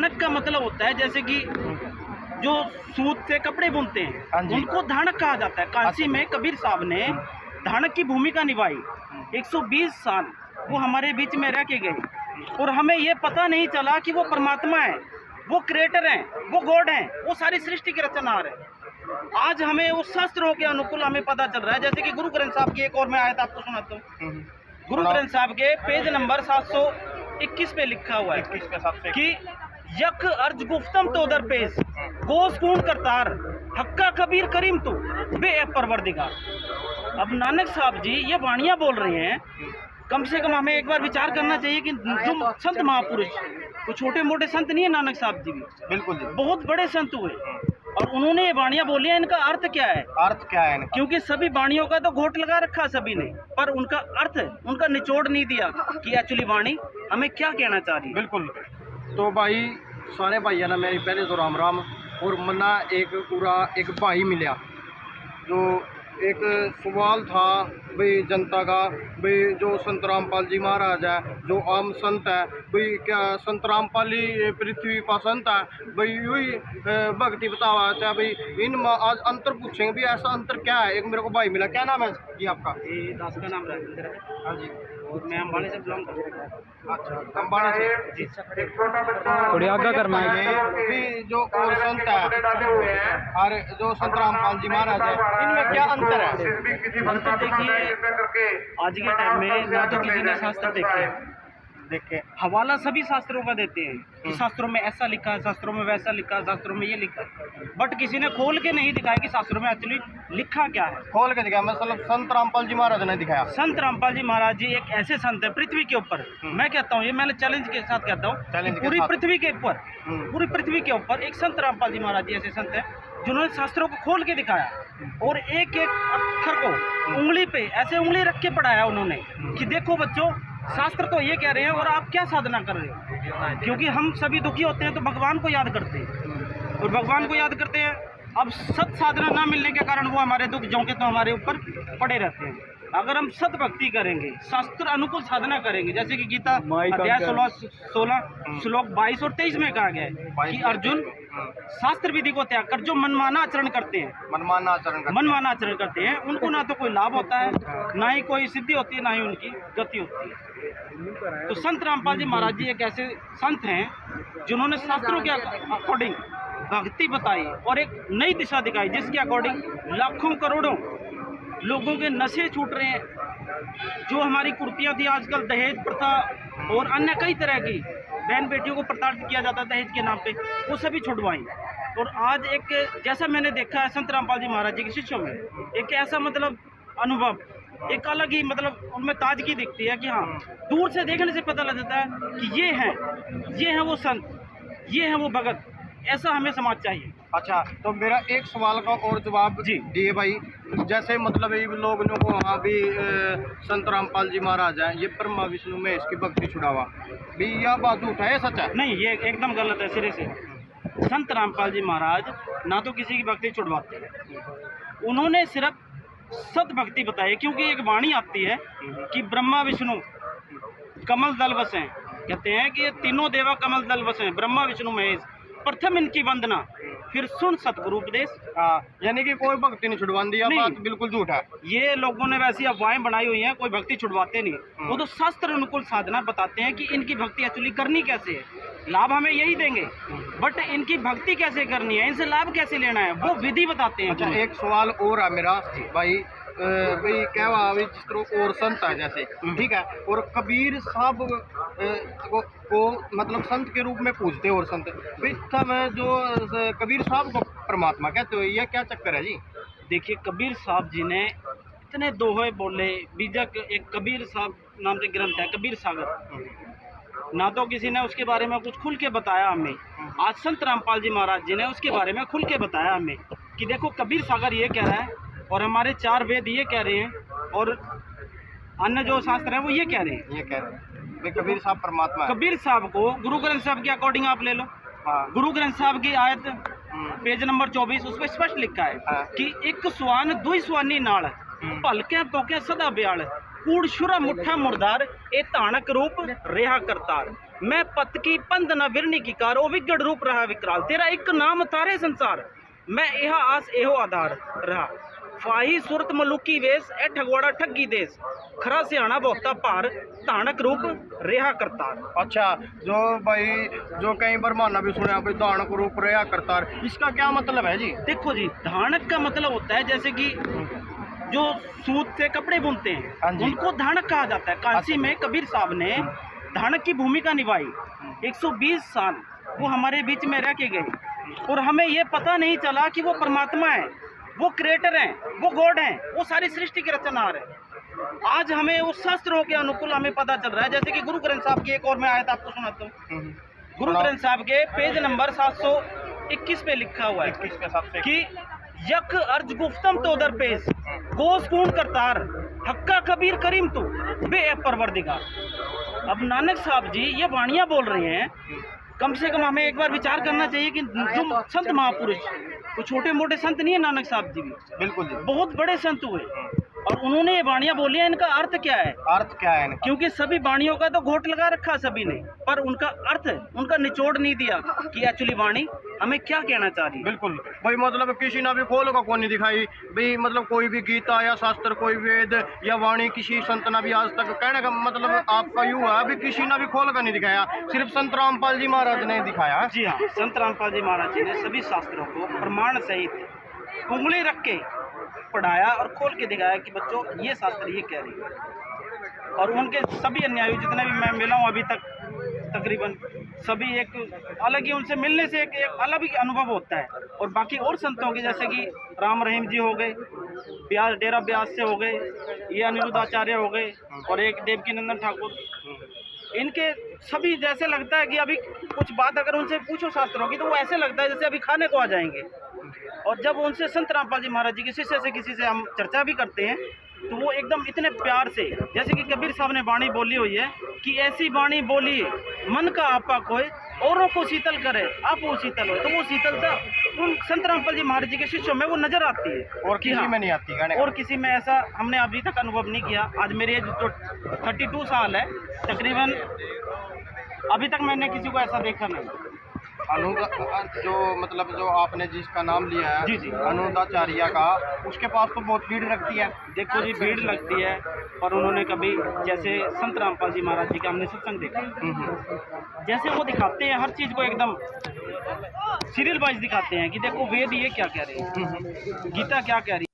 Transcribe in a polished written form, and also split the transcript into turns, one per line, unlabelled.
धानक का मतलब होता है जैसे कि जो सूत से कपड़े बुनते हैं उनको धानक कहा जाता है। काशी में कबीर साहब ने धानक की भूमिका निभाई। 120 साल वो हमारे बीच में रह के गए और हमें ये पता नहीं चला कि वो परमात्मा है, वो क्रिएटर हैं, वो गॉड हैं, वो सारी सृष्टि के रचनहार है। आज हमें उस शास्त्रों के अनुकूल हमें पता चल रहा है। जैसे कि गुरु ग्रंथ साहब की एक और मैं आयत आपको सुनाता हूँ। गुरु ग्रंथ साहब के पेज नंबर 721 पे लिखा हुआ है कि यक अर्ज गुफ्तम तो दर पेश गोस कून करतार हक्का कबीर करीम तो बे परवरदिगार। अब नानक साहब जी ये वाणियाँ बोल रहे हैं, कम से कम हमें एक बार विचार करना चाहिए कि जो संत महापुरुष, वो छोटे मोटे संत नहीं है। नानक साहब जी भी बिल्कुल बहुत बड़े संत हुए और उन्होंने ये वाणियाँ बोली है। इनका अर्थ क्या है? अर्थ क्या है इनका? क्योंकि सभी वाणियों का तो घोट लगा रखा सभी ने, पर उनका अर्थ, उनका निचोड़ नहीं दिया कि एक्चुअली वाणी हमें क्या कहना चाह रही है। बिल्कुल।
तो भाई सारे भाइयों ने मेरी पहले तो राम राम। और मना एक पूरा एक भाई मिला जो एक सवाल था भाई जनता का, भाई जो संत रामपाल जी महाराज है जो आम संत है, भाई क्या संत रामपाल ही पृथ्वी पर संत है, भाई यही भक्ति बतावा चाहे भाई इन आज अंतर पूछेंगे भी ऐसा अंतर क्या है। एक मेरे को भाई मिला, क्या नाम है जी आपका?
ये दास का नाम राजेंद्र है।
हाँ जी।
और मैं अम्बाड़े से बिलोंग करता हूँ।
अच्छा, अम्बाड़े से जी।
थोड़ी आगे करना
है कि जो और संत है और जो संत रामपाल जी महाराज है, इनमें क्या अंतर है?
अंतर देखिए, आज के टाइम में ना तो किसी ने शास्त्र देखे, हवाला सभी शास्त्रों का देते हैं कि शास्त्रों में ऐसा लिखा है, शास्त्रों में वैसा लिखा है, शास्त्रों में ये लिखा है, बट किसी ने खोल के नहीं दिखाया कि शास्त्रों में एक्चुअली लिखा क्या है।
खोल के दिखाया मतलब संत रामपाल जी महाराज ने दिखाया।
संत रामपाल जी महाराज जी एक ऐसे संत है पृथ्वी के ऊपर, मैं कहता हूँ ये मैं चैलेंज के साथ कहता हूँ, पूरी पृथ्वी के ऊपर, पूरी पृथ्वी के ऊपर एक संत रामपाल जी महाराज जी ऐसे संत है जिन्होंने शास्त्रों को खोल के दिखाया और एक एक अक्षर को उंगली पे ऐसे उंगली रख के पढ़ाया उन्होंने कि देखो बच्चों, शास्त्र तो ये कह रहे हैं और आप क्या साधना कर रहे हो। क्योंकि हम सभी दुखी होते हैं तो भगवान को याद करते हैं और भगवान को याद करते हैं। अब सत साधना ना मिलने के कारण वो हमारे दुख झोंके तो हमारे ऊपर पड़े रहते हैं। अगर हम सत भक्ति करेंगे, शास्त्र अनुकूल साधना करेंगे, जैसे कि गीता अध्याय 16 श्लोक 22 और 23 में कहा गया है कि अर्जुन शास्त्र विधि को त्याग कर जो मनमाना आचरण करते हैं, मनमाना आचरण करते हैं, उनको ना तो कोई लाभ होता है, ना ही कोई सिद्धि होती है, ना ही उनकी गति होती है। तो संत रामपाल जी महाराज जी एक ऐसे संत हैं जिन्होंने शास्त्रों के अकॉर्डिंग भक्ति बताई और एक नई दिशा दिखाई, जिसके अकॉर्डिंग लाखों करोड़ों लोगों के नशे छूट रहे हैं। जो हमारी कुर्तियाँ थी आजकल दहेज प्रथा और अन्य कई तरह की बहन बेटियों को प्रताड़ित किया जाता है दहेज के नाम पे, वो सभी छुड़वाई। और आज एक जैसा मैंने देखा है संत रामपाल जी महाराज जी के शिष्यों में एक ऐसा मतलब अनुभव, एक अलग ही मतलब उनमें ताजगी दिखती है कि हाँ, दूर से देखने से पता लग जाता है कि ये हैं वो संत, ये हैं वो भगत। ऐसा हमें समाज चाहिए।
अच्छा, तो मेरा एक सवाल का और जवाब जी दिए भाई। जैसे मतलब ये लोग को हाँ भी संत रामपाल जी महाराज हैं, ये ब्रह्मा विष्णु में इसकी भक्ति छुड़ावा भी, यह बात झूठ है, सच है?
नहीं, ये एकदम गलत है सिरे से। संत रामपाल जी महाराज ना तो किसी की भक्ति छुड़वाते हैं, उन्होंने सिर्फ सत भक्ति बताई। क्योंकि एक वाणी आती है कि ब्रह्मा विष्णु कमल दल बसे, कहते हैं कि ये तीनों देवा कमल दल बसे, ब्रह्मा विष्णु महेश, प्रथम इनकी वंदना फिर सुन सतगुरु उपदेश।
यानी कि कोई भक्ति नहीं छुड़वाती, यह बात बिल्कुल झूठ है।
ये लोगों ने वैसी अफवाहें बनाई हुई हैं, कोई भक्ति छुड़वाते नहीं। वो तो शास्त्र अनुकूल साधना बताते हैं कि इनकी भक्ति एक्चुअली करनी कैसे है, लाभ हमें यही देंगे, बट इनकी भक्ति कैसे करनी है, इनसे लाभ कैसे लेना है, वो विधि बताते हैं।
अच्छा, एक सवाल और है मेरा भाई, भाई क्या हुआ अभी जिस तरह और संत है जैसे, ठीक है, और कबीर साहब को मतलब संत के रूप में पूजते और संत भाई जो कबीर साहब को परमात्मा कहते हो, यह क्या चक्कर है जी?
देखिए, कबीर साहब जी ने इतने दोहे बोले, बीजक एक कबीर साहब नाम से ग्रंथ है कबीर सागर, ना तो किसी ने उसके बारे में कुछ खुल के बताया हमें। आज संत रामपाल जी महाराज जी ने उसके बारे में खुल के बताया हमें कि देखो कबीर सागर ये कह रहा है और हमारे 4 वेद ये कह रहे हैं और अन्य जो शास्त्र है वो ये कह रहे हैं
कबीर साहब परमात्मा है।
कबीर साहब को गुरु ग्रंथ साहब के अकॉर्डिंग आप ले लो। गुरु ग्रंथ साहब की आयत पेज नंबर 24 उसमें स्पष्ट लिखा है कि एक स्वान दुई स्वानी नाल भलके पोके सदा ब्याल कूड़ शुरा मुठा मुर्दार ए ताणक रूप रेहा करतार। मैं पत की पंद न विरनी की कार ओ विगड़ रूप रहा विकराल, तेरा एक नाम तारे संसार, मैं यह आस एहो आधार रहा, फाही सुरत मलुकी वेश ए ठगवाड़ा ठगी देश, खरा सियाणा बहुता पार धानक रूप रेहा करतार।
अच्छा, जो भाई जो कई बार माना भी सुना भाई धानक रूप रेहा करतार, इसका क्या मतलब है जी?
देखो जी, धानक का मतलब होता है जैसे कि जो सूत से कपड़े बुनते
हाँ
हैं
जी।
उनको धानक कहा जाता है। काशी में कबीर साहब ने धानक की भूमिका निभाई, 120 साल वो हमारे बीच में रह के गए और हमें ये पता नहीं चला कि वो परमात्मा है, वो क्रिएटर हैं, वो गॉड हैं, वो सारी सृष्टि के रचनहार है। आज हमें उस शास्त्रों के अनुकूल हमें पता चल रहा है, जैसे कि गुरु ग्रंथ साहब की एक और मैं आयत आपको सुनाता हूँ। गुरु ग्रंथ साहब के पेज नंबर 721 पे लिखा हुआ है
21 के हिसाब से
कि यक अर्ज गुफ्तम तो दर पेश गोस कून करतार हक्का कबीर करीम तू बे परवरदिगार। अब नानक साहब जी ये वाणियाँ बोल रहे हैं, कम से कम हमें एक बार विचार करना चाहिए कि जो संत महापुरुष, वो छोटे मोटे संत नहीं है नानक साहब जी भी,
बिल्कुल जी,
बहुत बड़े संत हुए और उन्होंने ये वाणियाँ बोली है, इनका अर्थ क्या है?
अर्थ क्या है इनका?
क्योंकि सभी वाणियों का तो घोट लगा रखा सभी ने, पर उनका अर्थ, उनका निचोड़ नहीं दिया कि एक्चुअली वाणी हमें क्या कहना चाह रही है।
बिल्कुल भाई, मतलब किसी ने भी खोल का कौन नहीं दिखाई भाई, मतलब कोई भी गीता या शास्त्र, कोई वेद या वाणी किसी संत ने भी आज तक, कहने का मतलब आपका यूँ है अभी किसी ने भी खोल का नहीं दिखाया, सिर्फ संत रामपाल जी महाराज ने दिखाया।
जी हाँ, संत रामपाल जी महाराज जी ने सभी शास्त्रों को प्रमाण सहित उंगली रख के पढ़ाया और खोल के दिखाया कि बच्चों ये शास्त्र ये कह रही है। और उनके सभी अन्यायी जितने भी मैं मिला हूँ अभी तक तकरीबन सभी, एक अलग ही उनसे मिलने से एक अलग ही अनुभव होता है। और बाकी और संतों के जैसे कि राम रहीम जी हो गए, ब्यास डेरा ब्यास से हो गए, ये अनिरुद्ध आचार्य हो गए और एक देवकी नंदन ठाकुर, इनके सभी जैसे लगता है कि अभी कुछ बात अगर उनसे पूछो शास्त्रों की तो वो ऐसे लगता है जैसे अभी खाने को आ जाएंगे। और जब उनसे संत रामपाल जी महाराज जी के शिष्य से किसी से हम चर्चा भी करते हैं तो वो एकदम इतने प्यार से, जैसे कि कबीर साहब ने वाणी बोली हुई है कि ऐसी वाणी बोलिए मन का आपा खोए औरों को शीतल करे आप वो शीतल हो, तो वो शीतलता उन संत रामपाल जी महाराज जी के शिष्यों में वो नजर आती है
और किसी में नहीं आती,
और किसी में ऐसा हमने अभी तक अनुभव नहीं किया। आज मेरी एज तो 32 साल है तकरीबन, अभी तक मैंने किसी को ऐसा देखा नहीं।
जो मतलब जो आपने जिसका नाम लिया है
जी जी,
अनुदाचार्य का, उसके पास तो बहुत भीड़ लगती है।
देखो जी, भीड़ लगती है, पर उन्होंने कभी जैसे संत रामपाल जी महाराज जी का हमने सत्संग देखा, जैसे वो दिखाते हैं हर चीज़ को एकदम सीरियल वाइज दिखाते हैं कि देखो वेद ये क्या कह रही है, गीता क्या कह रही है।